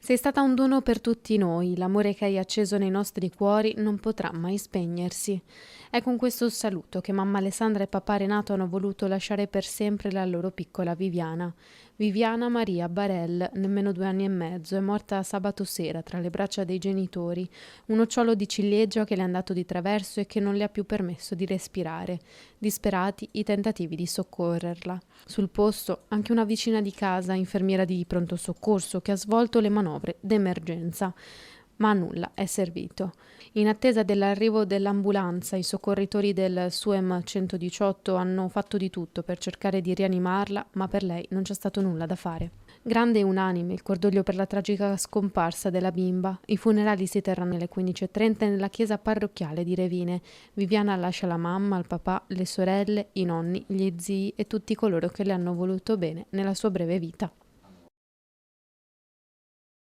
Sei stata un dono per tutti noi, l'amore che hai acceso nei nostri cuori non potrà mai spegnersi. È con questo saluto che mamma Alessandra e papà Renato hanno voluto lasciare per sempre la loro piccola Viviana. Viviana Maria Barel, nemmeno 2 anni e mezzo, è morta sabato sera tra le braccia dei genitori, un nocciolo di ciliegia che le è andato di traverso e che non le ha più permesso di respirare. Disperati i tentativi di soccorrerla. Sul posto anche una vicina di casa, infermiera di pronto soccorso, che ha svolto le manovre d'emergenza, ma a nulla è servito. In attesa dell'arrivo dell'ambulanza, i soccorritori del SUEM 118 hanno fatto di tutto per cercare di rianimarla, ma per lei non c'è stato nulla da fare. Grande e unanime il cordoglio per la tragica scomparsa della bimba. I funerali si terranno alle 15:30 nella chiesa parrocchiale di Revine. Viviana lascia la mamma, il papà, le sorelle, i nonni, gli zii e tutti coloro che le hanno voluto bene nella sua breve vita.